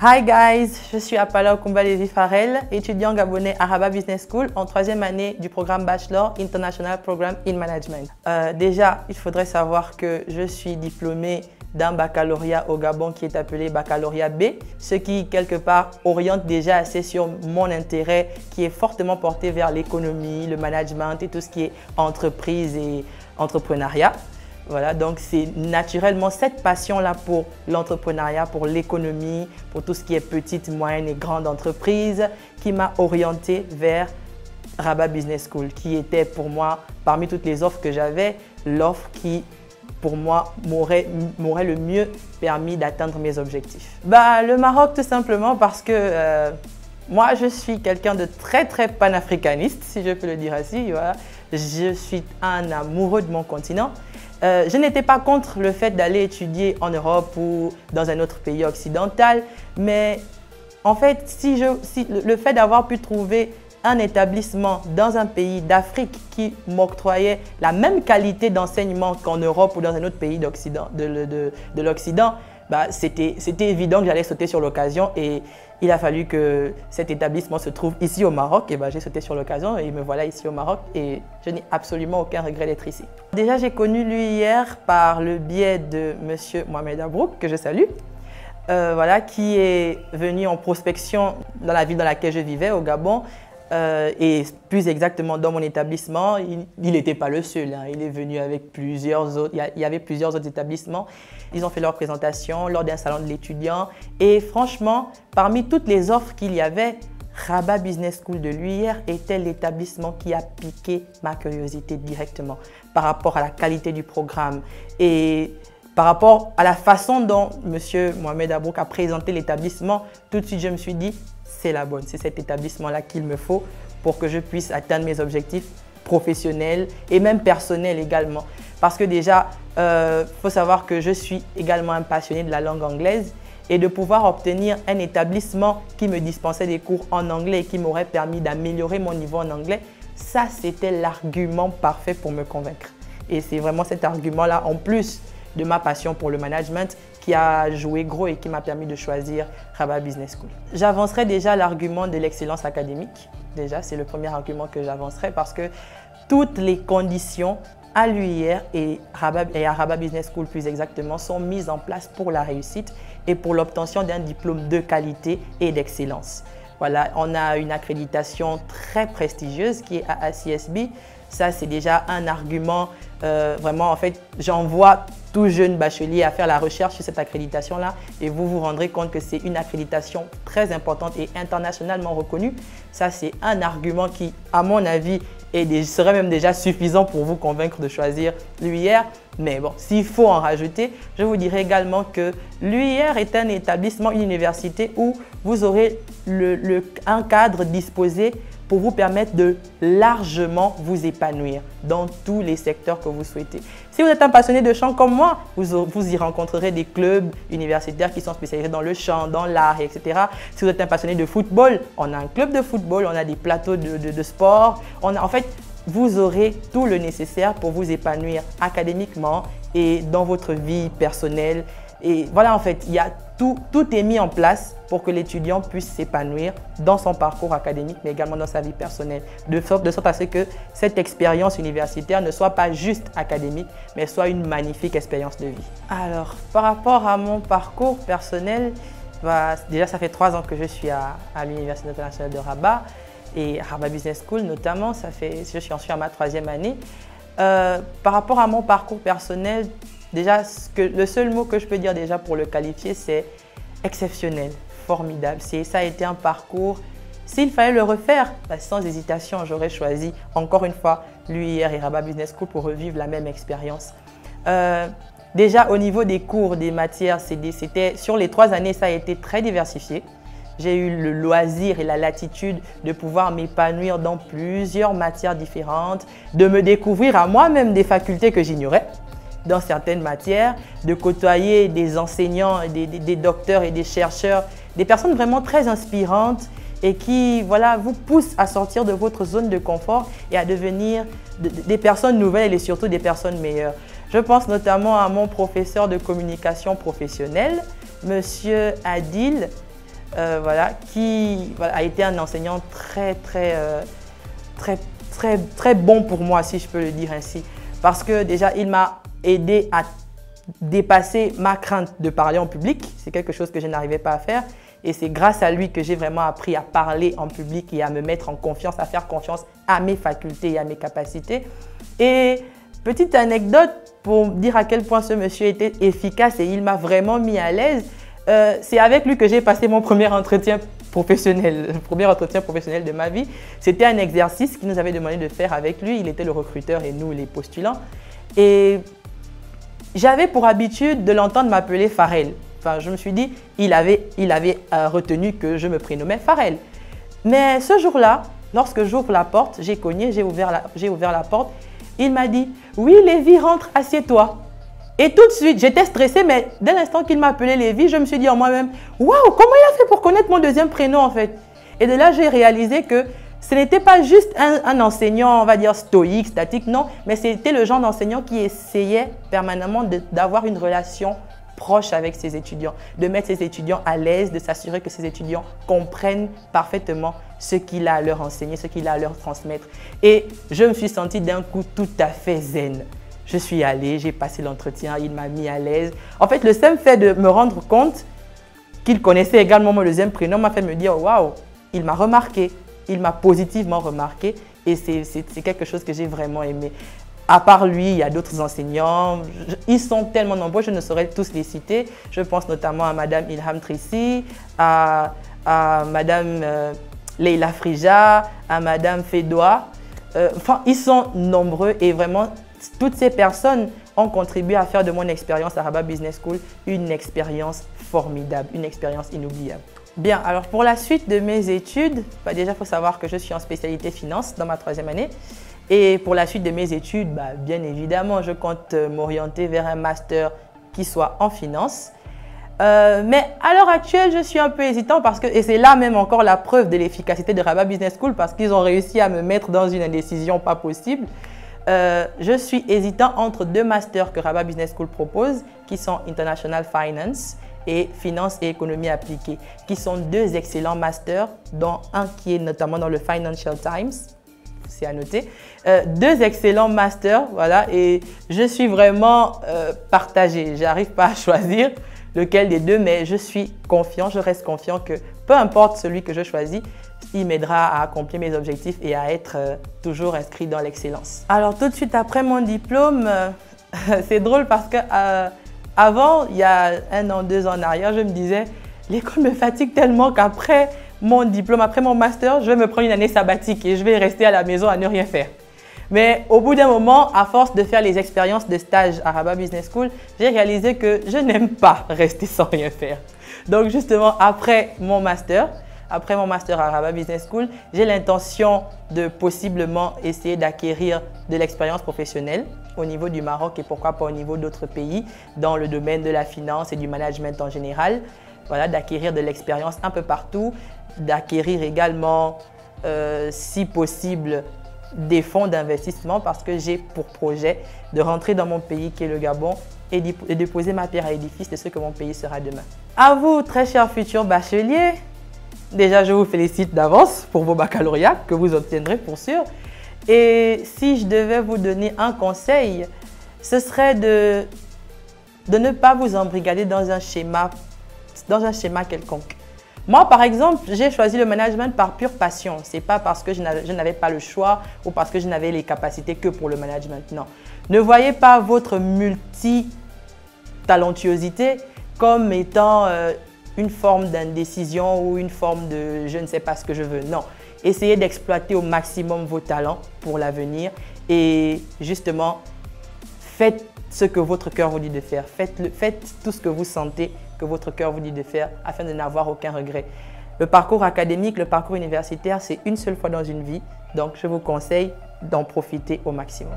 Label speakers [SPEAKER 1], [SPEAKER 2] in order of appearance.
[SPEAKER 1] Hi guys, je suis Apala Okumba-Lévi Farrell, étudiant gabonais à Rabat Business School en 3e année du programme Bachelor International Program in Management. Déjà, il faudrait savoir que je suis diplômée d'un baccalauréat au Gabon qui est appelé baccalauréat B, ce qui quelque part oriente déjà assez sur mon intérêt qui est fortement porté vers l'économie, le management et tout ce qui est entreprise et entrepreneuriat. Voilà, donc c'est naturellement cette passion-là pour l'entrepreneuriat, pour l'économie, pour tout ce qui est petite, moyenne et grande entreprise qui m'a orienté vers Rabat Business School, qui était pour moi, parmi toutes les offres que j'avais, l'offre qui pour moi m'aurait le mieux permis d'atteindre mes objectifs. Le Maroc tout simplement parce que moi je suis quelqu'un de très panafricaniste, si je peux le dire ainsi. Voilà. Je suis un amoureux de mon continent. Je n'étais pas contre le fait d'aller étudier en Europe ou dans un autre pays occidental, mais en fait, le fait d'avoir pu trouver un établissement dans un pays d'Afrique qui m'octroyait la même qualité d'enseignement qu'en Europe ou dans un autre pays de l'Occident, c'était évident que j'allais sauter sur l'occasion et il a fallu que cet établissement se trouve ici au Maroc. Et j'ai sauté sur l'occasion et me voilà ici au Maroc et je n'ai absolument aucun regret d'être ici. Déjà, j'ai connu l'UIR par le biais de M. Mohamed Abrouk, que je salue, qui est venu en prospection dans la ville dans laquelle je vivais, au Gabon. Et plus exactement dans mon établissement, il n'était pas le seul, hein. Il est venu avec plusieurs autres, il y avait plusieurs autres établissements. Ils ont fait leur présentation lors d'un salon de l'étudiant et franchement, parmi toutes les offres qu'il y avait, Rabat Business School de l'UIR était l'établissement qui a piqué ma curiosité directement par rapport à la qualité du programme et par rapport à la façon dont M. Mohamed Abrouk a présenté l'établissement. Tout de suite, je me suis dit, c'est la bonne, c'est cet établissement-là qu'il me faut pour que je puisse atteindre mes objectifs professionnels et même personnels également. Parce que déjà, faut savoir que je suis également un passionné de la langue anglaise et de pouvoir obtenir un établissement qui me dispensait des cours en anglais et qui m'aurait permis d'améliorer mon niveau en anglais, ça c'était l'argument parfait pour me convaincre. Et c'est vraiment cet argument-là, en plus de ma passion pour le management, qui a joué gros et qui m'a permis de choisir Rabat Business School. J'avancerai déjà l'argument de l'excellence académique. Déjà, c'est le premier argument que j'avancerai parce que toutes les conditions à l'UIR et à Rabat Business School plus exactement sont mises en place pour la réussite et pour l'obtention d'un diplôme de qualité et d'excellence. Voilà, on a une accréditation très prestigieuse qui est AACSB. Ça, c'est déjà un argument. Vraiment, en fait, j'envoie tout jeune bachelier à faire la recherche sur cette accréditation-là et vous vous rendrez compte que c'est une accréditation très importante et internationalement reconnue. Ça, c'est un argument qui, à mon avis, serait même déjà suffisant pour vous convaincre de choisir l'UIR. Mais bon, s'il faut en rajouter, je vous dirais également que l'UIR est un établissement, une université où vous aurez un cadre disposé pour vous permettre de largement vous épanouir dans tous les secteurs que vous souhaitez. Si vous êtes un passionné de chant comme moi, vous y rencontrerez des clubs universitaires qui sont spécialisés dans le chant, dans l'art, etc. Si vous êtes un passionné de football, on a un club de football, on a des plateaux de sport. En fait, vous aurez tout le nécessaire pour vous épanouir académiquement et dans votre vie personnelle. Et voilà, en fait, tout est mis en place pour que l'étudiant puisse s'épanouir dans son parcours académique, mais également dans sa vie personnelle, de sorte à ce que cette expérience universitaire ne soit pas juste académique, mais soit une magnifique expérience de vie. Alors, par rapport à mon parcours personnel, déjà, ça fait 3 ans que je suis à l'Université internationale de Rabat et Rabat Business School notamment, je suis à ma 3e année. Par rapport à mon parcours personnel, déjà, le seul mot que je peux dire déjà pour le qualifier, c'est exceptionnel, formidable. Ça a été un parcours, s'il fallait le refaire, sans hésitation, j'aurais choisi encore une fois l'UIR et Rabat Business School pour revivre la même expérience. Déjà, au niveau des cours, des matières, sur les 3 années, ça a été très diversifié. J'ai eu le loisir et la latitude de pouvoir m'épanouir dans plusieurs matières différentes, de me découvrir à moi-même des facultés que j'ignorais dans certaines matières, de côtoyer des enseignants, des docteurs et des chercheurs, des personnes vraiment très inspirantes et qui vous poussent à sortir de votre zone de confort et à devenir des personnes nouvelles et surtout des personnes meilleures. Je pense notamment à mon professeur de communication professionnelle, Monsieur Adil, voilà, qui a été un enseignant très bon pour moi, si je peux le dire ainsi. Parce que déjà, il m'a aidé à dépasser ma crainte de parler en public. C'est quelque chose que je n'arrivais pas à faire. Et c'est grâce à lui que j'ai vraiment appris à parler en public et à me mettre en confiance, à faire confiance à mes facultés et à mes capacités. Et petite anecdote pour dire à quel point ce monsieur était efficace et il m'a vraiment mis à l'aise. C'est avec lui que j'ai passé mon premier entretien professionnel, le premier entretien professionnel de ma vie. C'était un exercice qu'il nous avait demandé de faire avec lui. Il était le recruteur et nous les postulants. Et j'avais pour habitude de l'entendre m'appeler Pharrell. Enfin, je me suis dit, il avait retenu que je me prénommais Pharrell. Mais ce jour-là, lorsque j'ouvre la porte, j'ai cogné, j'ai ouvert la porte, il m'a dit « Oui, Lévi, rentre, assieds-toi ». Et tout de suite, j'étais stressée, mais dès l'instant qu'il m'a appelé Lévi, je me suis dit en moi-même « Waouh, comment il a fait pour connaître mon deuxième prénom en fait ?» Et de là, j'ai réalisé que ce n'était pas juste un enseignant, on va dire, stoïque, statique, non, mais c'était le genre d'enseignant qui essayait permanemment d'avoir une relation proche avec ses étudiants, de mettre ses étudiants à l'aise, de s'assurer que ses étudiants comprennent parfaitement ce qu'il a à leur enseigner, ce qu'il a à leur transmettre. Et je me suis sentie d'un coup tout à fait zen. Je suis allée, j'ai passé l'entretien, il m'a mis à l'aise. En fait, le simple fait de me rendre compte qu'il connaissait également mon deuxième prénom m'a fait me dire « Waouh, il m'a remarqué, il m'a positivement remarqué » et c'est quelque chose que j'ai vraiment aimé. À part lui, il y a d'autres enseignants. Ils sont tellement nombreux, je ne saurais tous les citer. Je pense notamment à Madame Ilham Trissi, à Madame Leila Frija, à Madame Fedoua. Enfin, ils sont nombreux et vraiment, toutes ces personnes ont contribué à faire de mon expérience à Rabat Business School une expérience formidable, une expérience inoubliable. Bien, alors pour la suite de mes études, déjà, il faut savoir que je suis en spécialité finance dans ma 3e année. Et pour la suite de mes études, bien évidemment, je compte m'orienter vers un master qui soit en finance. Mais à l'heure actuelle, je suis un peu hésitant parce que, et c'est là même encore la preuve de l'efficacité de Rabat Business School parce qu'ils ont réussi à me mettre dans une indécision pas possible. Je suis hésitant entre 2 masters que Rabat Business School propose, qui sont International Finance et Finance et Économie appliquée, qui sont 2 excellents masters, dont un qui est notamment dans le Financial Times. C'est à noter. 2 excellents masters, voilà, et je suis vraiment partagée. Je n'arrive pas à choisir lequel des 2, mais je suis confiant, je reste confiant que peu importe celui que je choisis, il m'aidera à accomplir mes objectifs et à être toujours inscrit dans l'excellence. Alors tout de suite après mon diplôme, c'est drôle parce que avant, il y a 1 an, 2 ans en arrière, je me disais, l'école me fatigue tellement qu'après mon diplôme, après mon master, je vais me prendre une année sabbatique et je vais rester à la maison à ne rien faire. Mais au bout d'un moment, à force de faire les expériences de stage à Rabat Business School, j'ai réalisé que je n'aime pas rester sans rien faire. Donc justement, après mon master à Rabat Business School, j'ai l'intention de possiblement essayer d'acquérir de l'expérience professionnelle au niveau du Maroc et pourquoi pas au niveau d'autres pays dans le domaine de la finance et du management en général. Voilà, d'acquérir de l'expérience un peu partout, d'acquérir également, si possible, des fonds d'investissement parce que j'ai pour projet de rentrer dans mon pays qui est le Gabon et de déposer ma pierre à l'édifice de ce que mon pays sera demain. À vous, très chers futurs bacheliers, déjà je vous félicite d'avance pour vos baccalauréats que vous obtiendrez pour sûr. Et si je devais vous donner un conseil, ce serait de ne pas vous embrigader dans un schéma quelconque. Moi, par exemple, j'ai choisi le management par pure passion. Ce n'est pas parce que je n'avais pas le choix ou parce que je n'avais les capacités que pour le management, non. Ne voyez pas votre multi-talentuosité comme étant une forme d'indécision ou une forme de « je ne sais pas ce que je veux ». Non, essayez d'exploiter au maximum vos talents pour l'avenir et justement, faites ce que votre cœur vous dit de faire. Faites tout ce que vous sentez que votre cœur vous dit de faire afin de n'avoir aucun regret. Le parcours académique, le parcours universitaire, c'est une seule fois dans une vie. Donc, je vous conseille d'en profiter au maximum.